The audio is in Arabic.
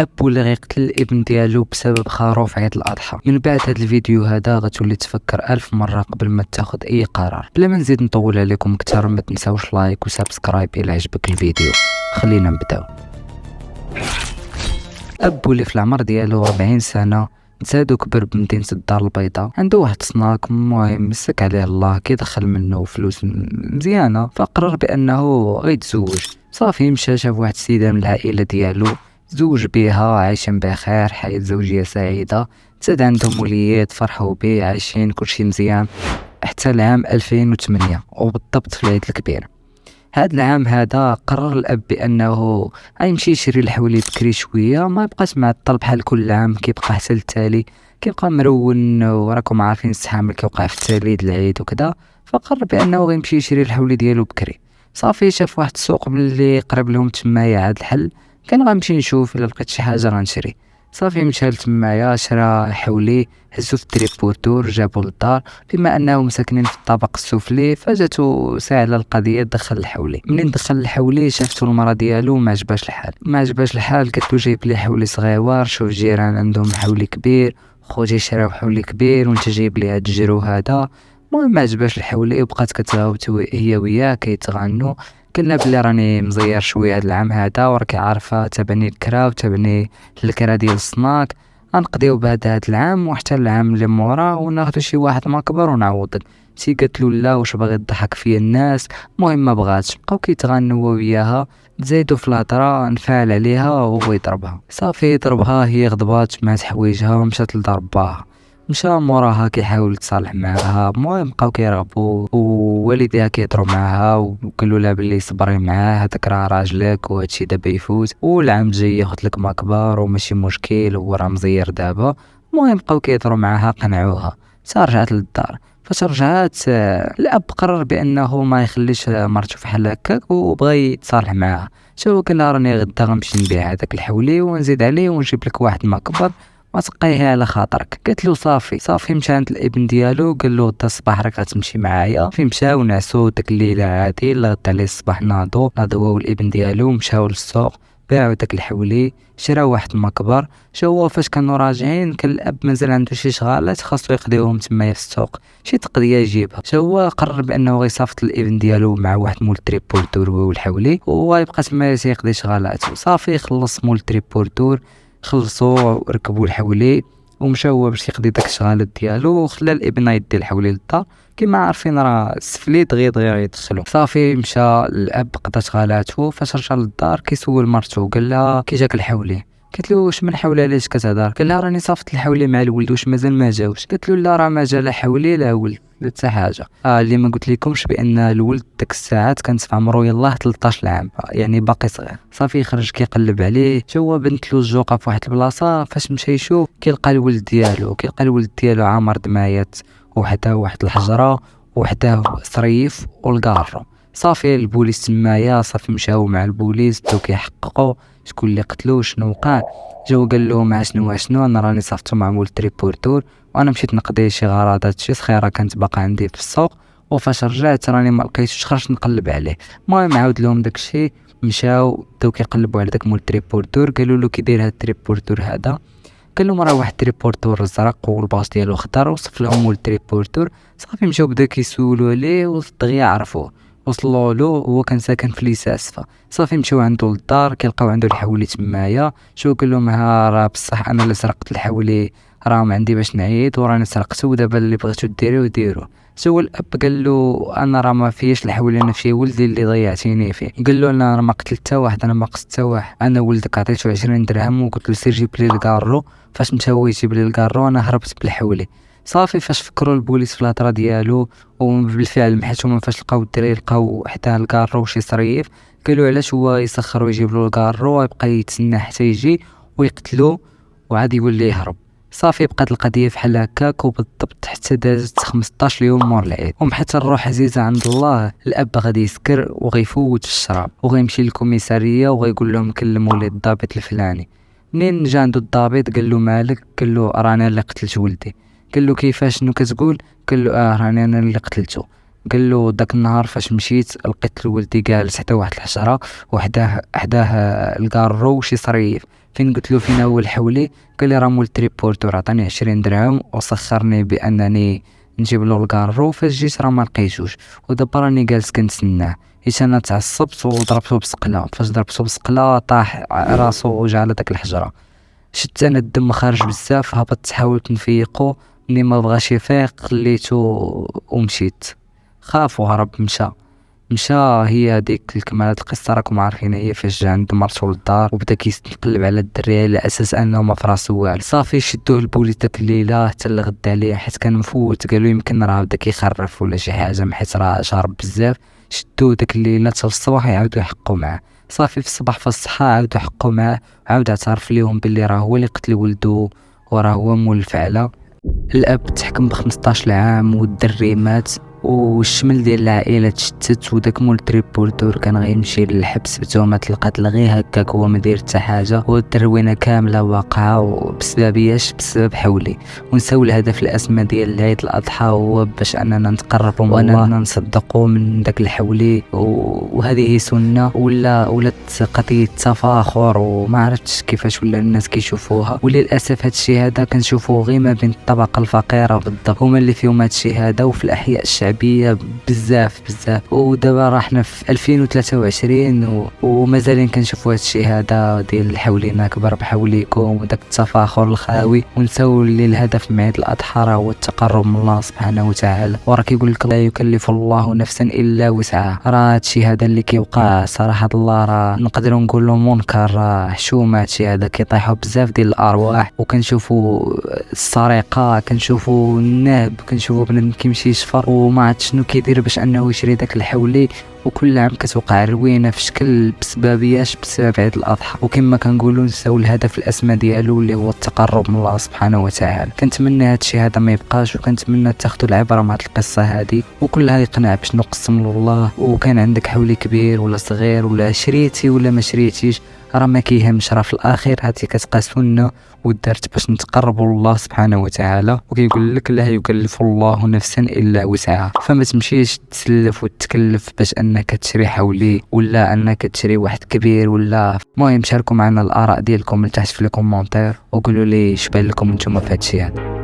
الاب اللي غيقتل الابن ديالو بسبب خروف عيد الاضحى. من بعد هذا الفيديو هذا غتولي تفكر 1000 مره قبل ما تاخذ اي قرار. بلا ما نزيد نطول عليكم اكثر، ما تنساوش لايك وسبسكرايب الى عجبك الفيديو. خلينا نبداو. اب اللي في العمر ديالو 40 سنه نسادو كبر بمدينة الدار البيضاء، عنده واحد صناك المهم مسك عليه الله كيدخل منه فلوس مزيانه، فقرر بانه غيتزوج. صافي مشى شاف واحد السيده من العائله ديالو، تزوج بها، عايشين بخير، حياة زوجيه سعيده، تزاد عندهم وليات فرحوا به، عايشين كلشي مزيان حتى العام 2008 وبالضبط في العيد الكبير. هذا العام هذا قرر الاب بانه غيمشي يشري الحولي بكري شويه، ما يبقاش معطل بحال كل عام كيبقى حتى التالي، كيبقى مرون، وراكم عارفين الزحام اللي كيوقع في التالي العيد وكذا. فقرر بانه غيمشي يشري الحولي ديالو بكري. صافي شاف واحد السوق اللي قرب لهم تمايا عاد الحل، كان غنمشي نشوف الا لقيت شي حاجه غنشري. صافي مشى لتمايا شرا حولي، هزو في التريبورتور جابو للدار. بما انهم ساكنين في الطابق السفلي فجاتو ساهله القضيه، دخل الحولي. منين دخل الحولي شافتو المراه ديالو ما عجباش الحال، قالت له جايب لي حولي صغيور، شوف جيران عندهم حولي كبير، خوتي شراو حولي كبير وانت جايب لي هاد الجرو هذا. المهم ما عجباش الحولي وبقات كتغاوت هي وياه كيتغنوا. قلنا بلي راني مزير شويه هاد العام هذا، وراكي عارفه تبني الكرا وتبني الكرا ديال الصناك، غنقضيو بهذا هاد العام وحتى العام اللي موراه وناخدو شي واحد ما كبر ونعوضك. مشي قالت له لا، واش باغي تضحك فيا الناس؟ المهم ما بغاتش، بقاو كيتغنوا هو وياها، تزايدوا في الهضره، انفعل عليها وهو يضربها. صافي ضربها، هي غضبات مات حوايجها ومشات لدار باها. مشى موراها كيحاول يتصالح معاها، المهم بقاو كيرغبوا، ووالديها كيهضروا معاها وقالوا لها بلي صبري معاه، هذاك راه راجلك وهادشي دابا يفوت، والعام الجاي ياخذ لك ما كبار وماشي مشكل، هو راه مزير دابا. المهم بقاو كيهضروا معاها قنعوها، حتى رجعت للدار. فاش رجعت الاب قرر بانه ما يخليش مرته في حال هكاك وبغى يتصالح معاها. شو قال لها راني غدا غنمشي نبيع هذاك الحولي ونزيد عليه ونجيب لك واحد ما كبر، ما تبقيها على خاطرك. قالت له صافي مشى عند الابن ديالو، قال له غدا الصباح راك غتمشي معايا. في مشاو نعسو ديك الليله عادي، لا غدا عليه الصباح ناضو هو والابن ديالو مشاو للسوق، باعوا داك الحولي، شراو واحد المكبر. هو فاش كانوا راجعين كان الاب مازال عنده شي شغالات خاصو يقضيوهم تمايا في السوق، شي تقضيه يجيبها. هو قرر بانه غيصافط الابن ديالو مع واحد مول تريبورتور هو والحولي، وهو يبقى تمايا يقضي شغالاته. صافي خلص مول تريبورتور، خلصوا ركبوا الحولي ومشى هو باش يقضي داك الشغالات ديالو، وخلى الابن يدي الحولي للدار. كما عارفين راه السفلي دغيا يدخلوا. صافي مشى الاب قضى شغالاته، فاش رجع للدار كيسول مرته، قال لها كي جاك الحولي؟ قالت له واش من حولي علاش كتهضر؟ قال لها راني صافت الحولي مع الولد، واش مازال ما جاوش؟ قالت له لا راه ما جا لا حولي لا ولد لا حتى حاجه. اللي ما قلت لكمش بان الولد داك الساعات كانت في عمره يلاه 13 عام، يعني باقي صغير. صافي خرج كيقلب عليه، هو بنت له الجوقه في واحد البلاصه، فاش مشى يشوف كيلقى الولد ديالو عامر دمايات، وحداه واحد الحجره، وحداه صريف والكارو. صافي البوليس تمايا، صافي مشاو مع البوليس بداو كيحققوا شكون اللي قتلو شنو وقع. جاو قال لهم شنو انا راني صافتو مع مول تريبورتور، وانا مشيت نقضي شي غراضات شي صغيره كانت باقا عندي في السوق، وفاش رجعت راني ما لقيتوش، خرجت نقلب عليه. المهم عاود لهم داكشي، مشاو بداو كيقلبوا على داك مول تريبورتور، قالوا له كي داير هاد التريبورتور هذا؟ قال لهم راه واحد تريبورتور زرق والباص ديالو خضر، وصف لهم مول تريبورتور. صافي مشاو بداو كيسولوا عليه ودغيا عرفوه، وصلوا له هو كان ساكن في ليساسفا. صافي مشاو عنده للدار، كيلقاو عنده الحولي تمايا. قال لهم ها راه بصح انا اللي سرقت الحولي، راه ما عندي باش نعيط وراني سرقته، ودابا اللي بغيتو ديروه. هو الاب قال له انا راه ما فيش الحولي، انا في ولدي اللي ضيعتيني فيه. قال له انا ما قتلت حتى واحد، انا ما قصت حتى واحد، انا ولدك عطيته 20 درهم وقلت له سير جيب لي الكارو. فاش مشى هو يجيب لي الكارو انا هربت بالحولي. صافي فاش فكروا البوليس في الهضره ديالو، وبالفعل محيتهم فاش لقاو الدراري لقاو حتى الكارو شي صريف، قالوا علاش هو يسخر ويجيب له الكارو ويبقى يتسنى حتى يجي ويقتلو وعاد يولي يهرب. صافي بقات القضيه بحال هكاك وبالضبط حتى دازت 15 يوم مور العيد. حتى الروح عزيزه عند الله، الاب غادي يسكر وغيفوت في الشراب وغيمشي للكوميساريه وغيقول لهم كلموا لي الضابط الفلاني. منين جا عنده الضابط قال له مالك؟ قال له راني اللي قتلت ولدي. قال له كيفاش شنو كتقول؟ قال له راني انا اللي قتلته. قال له داك النهار فاش مشيت لقيت ولدي جالس حتى واحد الحجره وحداه الكارو وشي صريف، فين قلت له فين هو الحولي، قال لي راه مول تريبورتور، عطاني 20 درهم وسخرني بانني نجيب له الكارو. فاش جيت راه ما لقيتوش، ودابا راني جالس كنتسناه. حيت انا تعصبت وضربته بسقله، فاش ضربته بسقله طاح راسو وجا على داك الحجره. شت انا الدم خارج بزاف، هبطت حاولت نفيقو، ملي ما بغاش يفيق خليته ومشيت. خاف وهرب، مشى. هي هذيك الكمالة القصة راكم عارفين، هي فاش جا عند مرتو للدار وبدا كيتقلب على الدراري على اساس انه ما فراسو والو. صافي شدوه البوليس داك الليله حتى الغد عليه، حيت كان مفوت. قالوا يمكن راه بدا كيخرف ولا شي حاجه، حيت راه شارب بزاف. شدوه داك الليله حتى الصباح يعاودوا يحقوا معاه. صافي في الصباح في الصحة عاودوا حقوا معاه، عاود اعترف ليهم باللي راه هو اللي قتل ولدو وراه هو مول الفعله. الاب تحكم ب15 عام والدري مات، والشمل ديال العائله تشتت، وداك مول تريبورتور كان غيمشي للحبس بتهمه القتل غير هكاك، هو ما داير حتى حاجه. والدروينه كامله واقعه بسبب ايش؟ بسبب حولي. ونساو الهدف الاسمى ديال عيد الاضحى هو باش اننا نتقربوا من الله واننا نصدقوا من داك الحولي. وهذه سنه ولات قضيه تفاخر، وما عرفتش كيفاش ولا الناس كيشوفوها. وللاسف هادشي هذا كنشوفوه غير ما بين الطبقه الفقيره بالضبط، هما اللي فيهم هادشي هذا، وفي الاحياء الشعبيه بزاف. ودابا راه حنا في 2023 ومازالين كنشوفوا هادشي هذا ديال حولينا كبر بحوليكم وداك التفاخر الخاوي. ونساو اللي الهدف من عيد الاضحى راه هو التقرب من الله سبحانه وتعالى. وراه كيقول لك لا يكلف الله نفسا الا وسعها. راه هادشي هذا اللي كيوقع صراحه الله راه نقدروا نقولوا منكر، راه حشومه. هادشي هذا كيطيحوا بزاف ديال الارواح، وكنشوفوا السرقه، كنشوفوا النهب، كنشوفوا بنادم كيمشي يشفر وما عرفت شنو كيدير باش انه يشري داك الحولي. وكل عام كتوقع الروينه في شكل بسبب عيد الاضحى. وكما كنقولوا نساو الهدف الاسمى ديالو اللي هو التقرب من الله سبحانه وتعالى. كنتمنى هادشي هذا ما يبقاش، وكنتمنى تاخذوا العبره من هاد القصه هذه، وكلها يقنع باش نقسم لله. وكان عندك حولي كبير ولا صغير ولا شريتي ولا ما شريتيش، راه ما كيهمش، راه في الاخير هذه كتبقى سنه ودارت باش نتقربوا لله سبحانه وتعالى. وكيقول لك لا يكلف الله نفسا الا وسعها. فما تمشيش تسلف وتكلف باش انك تشري حولي ولا انك تشري واحد كبير ولا. المهم شاركوا معنا الاراء ديالكم لتحت في الكومونتير، وقولوا لي اش بان لكم نتوما في هادشي هذا.